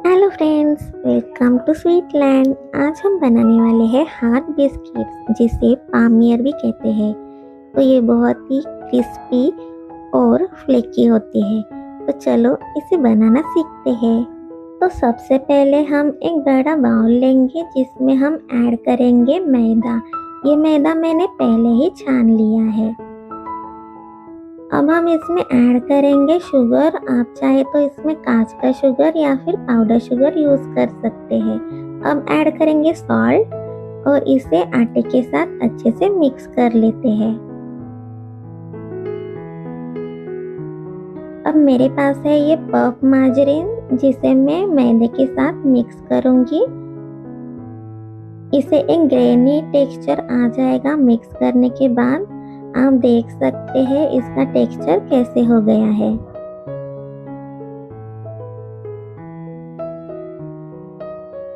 Hello friends, welcome to sweet land. आज हम बनाने वाले हैं हार्ट बिस्किट्स, जिसे पामियर भी कहते हैं। तो ये बहुत ही क्रिस्पी और फ्लेकी होती है। तो चलो इसे बनाना सीखते हैं। तो सबसे पहले हम एक बड़ा बाउल लेंगे, जिसमें हम ऐड करेंगे मैदा। ये मैदा मैंने पहले ही छान लिया है। अब हम इसमें ऐड करेंगे शुगर। आप चाहे तो इसमें कांच का शुगर या फिर पाउडर शुगर यूज कर सकते हैं। अब ऐड करेंगे सॉल्ट और इसे आटे के साथ अच्छे से मिक्स कर लेते हैं। अब मेरे पास है ये पफ मार्जरीन, जिसे मैं मैदे के साथ मिक्स करूंगी। इसे एक ग्रेनी टेक्सचर आ जाएगा मिक्स करने के बाद। आप देख सकते हैं इसका टेक्सचर कैसे हो गया है।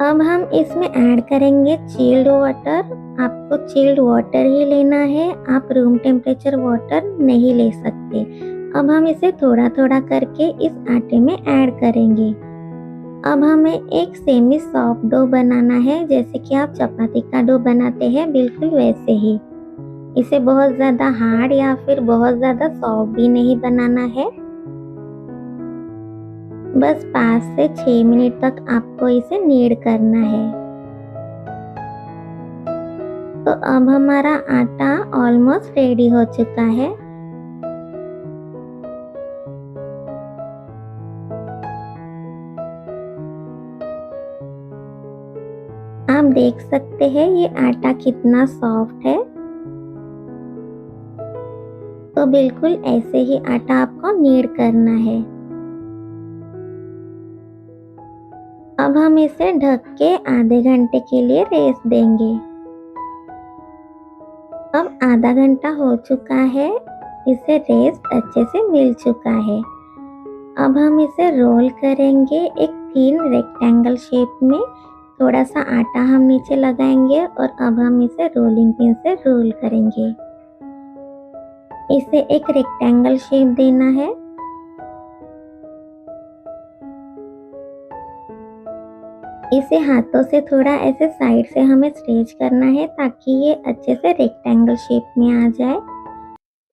अब हम इसमें ऐड करेंगे चिल्ड वाटर। आपको चिल्ड वाटर ही लेना है, आप रूम टेम्परेचर वाटर नहीं ले सकते। अब हम इसे थोड़ा थोड़ा करके इस आटे में ऐड करेंगे। अब हमें एक सेमी सॉफ्ट डो बनाना है, जैसे कि आप चपाती का डो बनाते हैं, बिल्कुल वैसे ही। इसे बहुत ज्यादा हार्ड या फिर बहुत ज्यादा सॉफ्ट भी नहीं बनाना है। बस 5 से 6 मिनट तक आपको इसे नीड करना है। तो अब हमारा आटा ऑलमोस्ट रेडी हो चुका है। आप देख सकते हैं ये आटा कितना सॉफ्ट है। तो बिल्कुल ऐसे ही आटा आपको नीड करना है। अब हम इसे ढक के आधे घंटे के लिए रेस्ट देंगे। अब आधा घंटा हो चुका है, इसे रेस्ट अच्छे से मिल चुका है। अब हम इसे रोल करेंगे एक थिन रेक्टेंगल शेप में। थोड़ा सा आटा हम नीचे लगाएंगे और अब हम इसे रोलिंग पिन से रोल करेंगे। इसे एक रेक्टेंगल शेप देना है। इसे हाथों से थोड़ा ऐसे साइड से हमें स्ट्रेच करना है, ताकि ये अच्छे से रेक्टेंगल शेप में आ जाए।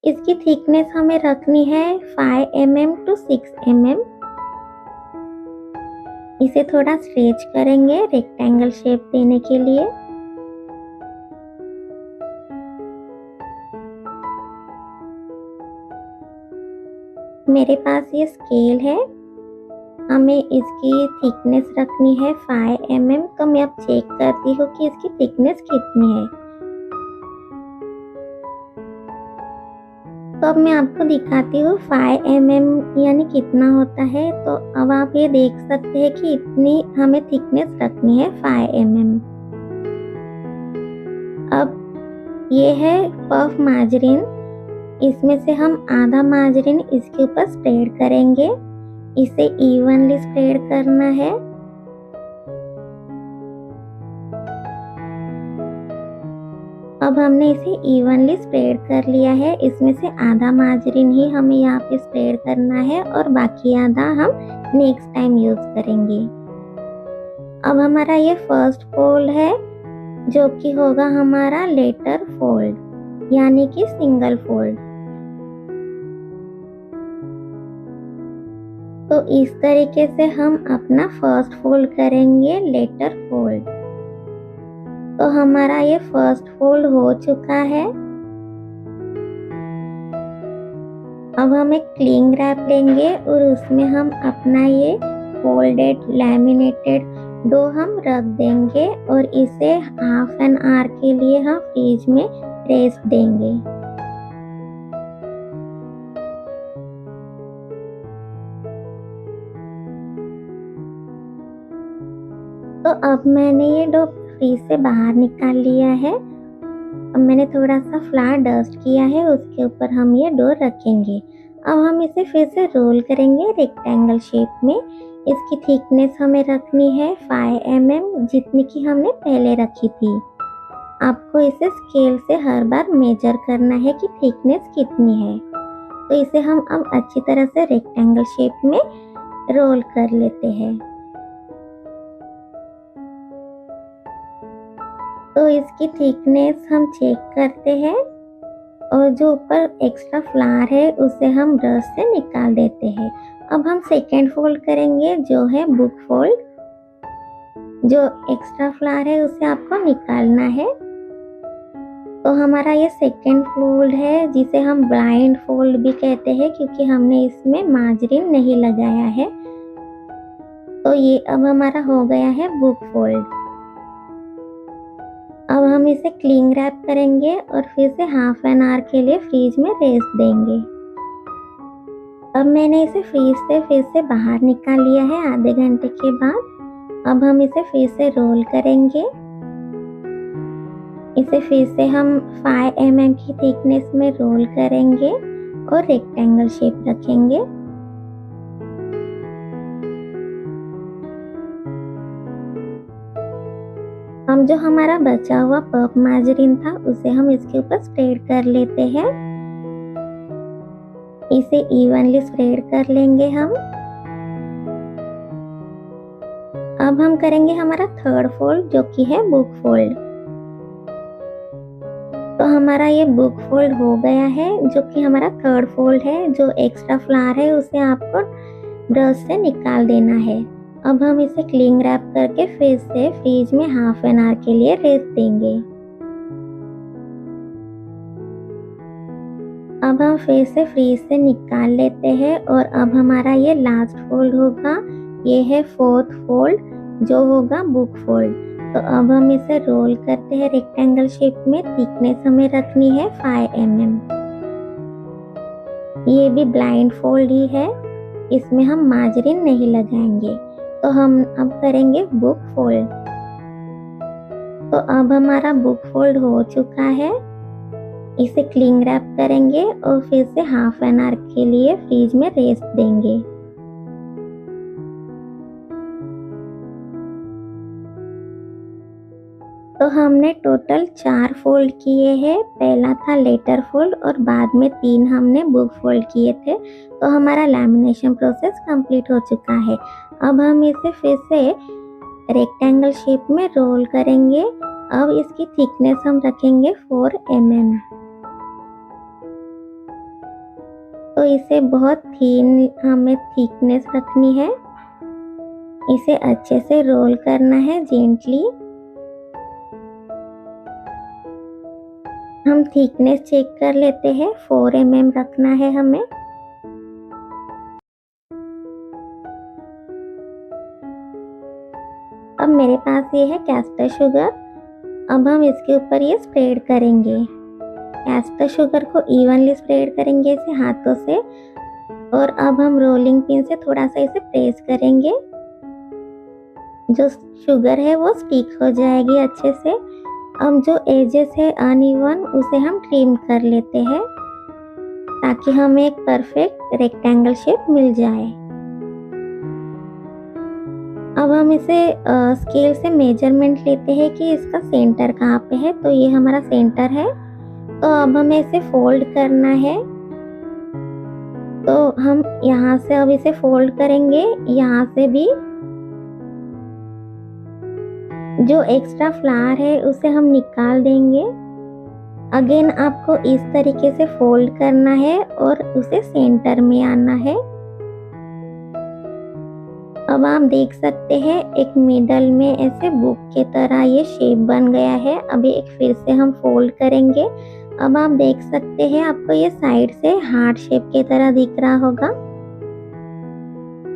इसकी थिकनेस हमें रखनी है 5 mm to 6 mm। इसे थोड़ा स्ट्रेच करेंगे रेक्टेंगल शेप देने के लिए। मेरे पास ये स्केल है, हमें इसकी थिकनेस रखनी है 5 mm। तो मैं अब चेक करती हूँ कि इसकी थिकनेस कितनी है। तो अब मैं आपको दिखाती हूँ 5 mm यानी कितना होता है। तो अब आप ये देख सकते हैं कि इतनी हमें थिकनेस रखनी है 5 mm। अब ये है पफ मार्जरीन। इसमें से हम आधा मार्जरीन इसके ऊपर स्प्रेड करेंगे। इसे इवनली स्प्रेड करना है। अब हमने इसे इवनली स्प्रेड कर लिया है। इसमें से आधा मार्जरीन ही हमें यहाँ पे स्प्रेड करना है और बाकी आधा हम नेक्स्ट टाइम यूज करेंगे। अब हमारा ये फर्स्ट फोल्ड है, जो कि होगा हमारा लेटर फोल्ड, यानी कि सिंगल फोल्ड। तो इस तरीके से हम अपना फर्स्ट फोल्ड करेंगे, लेटर फोल्ड। तो हमारा ये फर्स्ट फोल्ड हो चुका है। अब हम एक क्लिंग रैप लेंगे और उसमें हम अपना ये फोल्डेड लैमिनेटेड डो हम रख देंगे और इसे हाफ एन आवर के लिए हम फ्रिज में रेस्ट देंगे। तो अब मैंने ये डो फ्रीज से बाहर निकाल लिया है। अब मैंने थोड़ा सा फ्लावर डस्ट किया है, उसके ऊपर हम ये डो रखेंगे। अब हम इसे फिर से रोल करेंगे रेक्टेंगल शेप में। इसकी थिकनेस हमें रखनी है 5 mm, जितनी की हमने पहले रखी थी। आपको इसे स्केल से हर बार मेजर करना है कि थिकनेस कितनी है। तो इसे हम अब अच्छी तरह से रेक्टेंगल शेप में रोल कर लेते हैं। तो इसकी थिकनेस हम चेक करते हैं और जो ऊपर एक्स्ट्रा फ्लावर है उसे हम ब्रश से निकाल देते हैं। अब हम सेकेंड फोल्ड करेंगे जो है बुक फोल्ड। जो एक्स्ट्रा फ्लावर है उसे आपको निकालना है। तो हमारा ये सेकेंड फोल्ड है जिसे हम ब्लाइंड फोल्ड भी कहते हैं क्योंकि हमने इसमें मार्जिन नहीं लगाया है। तो ये अब हमारा हो गया है बुक फोल्ड। अब हम इसे क्लिंग रैप करेंगे और फिर से हाफ एन आवर के लिए फ्रीज में रेस्ट देंगे। अब मैंने इसे फ्रीज से फिर से बाहर निकाल लिया है आधे घंटे के बाद। अब हम इसे फिर से रोल करेंगे। इसे फिर से हम 5 mm की थिकनेस में रोल करेंगे और रेक्टेंगल शेप रखेंगे। हम जो हमारा बचा हुआ पफ मार्जरीन था उसे हम इसके ऊपर स्प्रेड कर लेते हैं। इसे इवनली स्प्रेड कर लेंगे हम। अब हम करेंगे हमारा थर्ड फोल्ड जो कि है बुक फोल्ड। तो हमारा ये बुक फोल्ड हो गया है जो कि हमारा थर्ड फोल्ड है। जो एक्स्ट्रा फ्लावर है उसे आपको ब्रश से निकाल देना है। अब हम इसे क्लिंग रैप करके फिर से फ्रीज में हाफ एन आवर के लिए रेस्ट देंगे। अब हम फिर से फ्रीज से निकाल लेते हैं और अब हमारा ये लास्ट फोल्ड होगा। ये है फोर्थ फोल्ड जो होगा बुक फोल्ड। तो अब हम इसे रोल करते हैं रेक्टेंगल शेप में। थिकनेस हमें रखनी है 5 mm। ये भी ब्लाइंड फोल्ड ही है, इसमें हम मार्जरीन नहीं लगाएंगे। तो हम अब करेंगे बुक फोल्ड। तो अब हमारा बुक फोल्ड हो चुका है। इसे क्लिंग रैप करेंगे और फिर से हाफ एन आवर के लिए फ्रीज में रेस्ट देंगे। तो हमने टोटल 4 फोल्ड किए हैं। पहला था लेटर फोल्ड और बाद में 3 हमने बुक फोल्ड किए थे। तो हमारा लैमिनेशन प्रोसेस कंप्लीट हो चुका है। अब हम इसे फिर से रेक्टेंगल शेप में रोल करेंगे। अब इसकी थिकनेस हम रखेंगे 4 mm। तो इसे बहुत थीन हमें थिकनेस रखनी है। इसे अच्छे से रोल करना है जेंटली। हम थिकनेस चेक कर लेते हैं। 4 mm रखना है हमें। अब मेरे पास ये है कैस्टर शुगर। अब हम इसके ऊपर ये स्प्रेड करेंगे। कैस्टर शुगर को इवनली स्प्रेड करेंगे इसे हाथों से। और अब हम रोलिंग पिन से थोड़ा सा इसे प्रेस करेंगे। जो शुगर है वो स्टिक हो जाएगी अच्छे से। अब जो एजेस है अनइवन उसे हम ट्रिम कर लेते हैं ताकि हमें एक परफेक्ट रेक्टेंगल शेप मिल जाए। अब हम इसे स्केल से मेजरमेंट लेते हैं कि इसका सेंटर कहाँ पे है। तो ये हमारा सेंटर है। तो अब हमें इसे फोल्ड करना है। तो हम यहाँ से अब इसे फोल्ड करेंगे। यहाँ से भी जो एक्स्ट्रा फ्लावर है उसे हम निकाल देंगे। अगेन आपको इस तरीके से फोल्ड करना है और उसे सेंटर में आना है। अब आप देख सकते हैं एक मिडल में ऐसे बुक के तरह ये शेप बन गया है। अभी एक फिर से हम फोल्ड करेंगे। अब आप देख सकते हैं आपको ये साइड से हार्ट शेप की तरह दिख रहा होगा।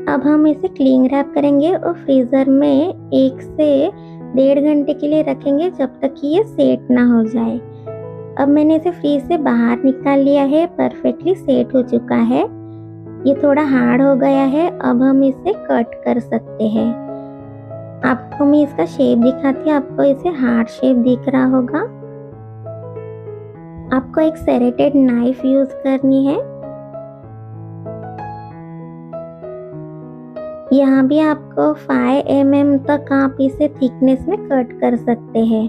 अब हम इसे क्लिंग रैप करेंगे और फ्रीजर में 1 से 1.5 घंटे के लिए रखेंगे जब तक कि ये सेट ना हो जाए। अब मैंने इसे फ्रीज से बाहर निकाल लिया है। परफेक्टली सेट हो चुका है। ये थोड़ा हार्ड हो गया है। अब हम इसे कट कर सकते हैं। आपको मैं इसका शेप दिखाती हूँ। आपको इसे हार्ट शेप दिख रहा होगा। आपको एक सेरेटेड नाइफ यूज करनी है। यहाँ भी आपको 5 mm तक आप इसे थिकनेस में कट कर सकते हैं।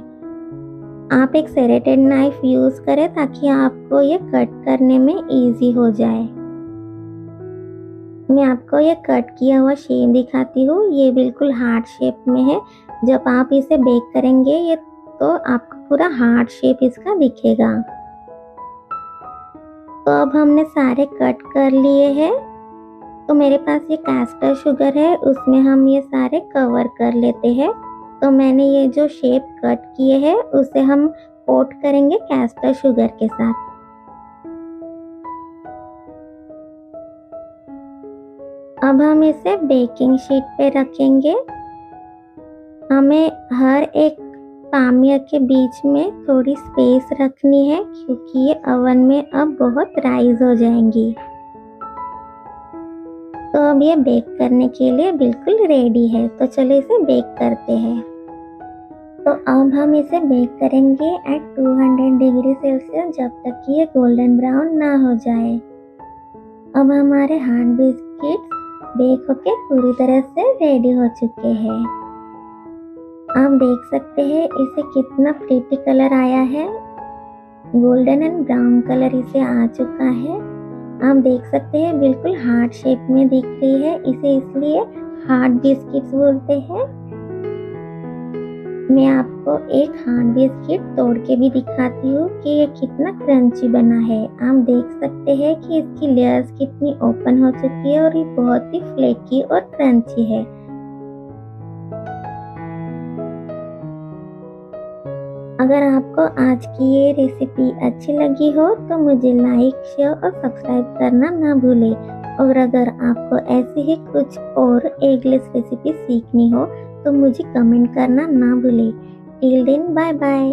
आप एक सेरेटेड नाइफ यूज करें ताकि आपको ये कट करने में इजी हो जाए। मैं आपको ये कट किया हुआ शेप दिखाती हूँ। ये बिल्कुल हार्ट शेप में है। जब आप इसे बेक करेंगे ये तो आपको पूरा हार्ट शेप इसका दिखेगा। तो अब हमने सारे कट कर लिए हैं। तो मेरे पास ये कैस्टर शुगर है, उसमें हम ये सारे कवर कर लेते हैं। तो मैंने ये जो शेप कट किए हैं उसे हम कोट करेंगे कैस्टर शुगर के साथ। अब हम इसे बेकिंग शीट पे रखेंगे। हमें हर एक पामियर के बीच में थोड़ी स्पेस रखनी है क्योंकि ये ओवन में अब बहुत राइज हो जाएंगी। तो अब ये बेक करने के लिए बिल्कुल रेडी है। तो चलो इसे बेक करते हैं। तो अब हम इसे बेक करेंगे एट 200 डिग्री सेल्सियस जब तक कि ये गोल्डन ब्राउन ना हो जाए। अब हमारे हार्ड बिस्किट्स बेक होके पूरी तरह से रेडी हो चुके हैं। आप देख सकते हैं इसे कितना प्रीटी कलर आया है। गोल्डन एंड ब्राउन कलर इसे आ चुका है। आप देख सकते हैं बिल्कुल हार्ट शेप में दिख रही है। इसे इसलिए हार्ट बिस्किट्स बोलते हैं। मैं आपको एक हार्ट बिस्किट तोड़ के भी दिखाती हूँ कि ये कितना क्रंची बना है। आप देख सकते हैं कि इसकी लेयर्स कितनी ओपन हो चुकी है और ये बहुत ही फ्लेकी और क्रंची है। अगर आपको आज की ये रेसिपी अच्छी लगी हो तो मुझे लाइक, शेयर और सब्सक्राइब करना ना भूलें। और अगर आपको ऐसी ही कुछ और एगलेस रेसिपी सीखनी हो तो मुझे कमेंट करना ना भूलें। Till then bye bye.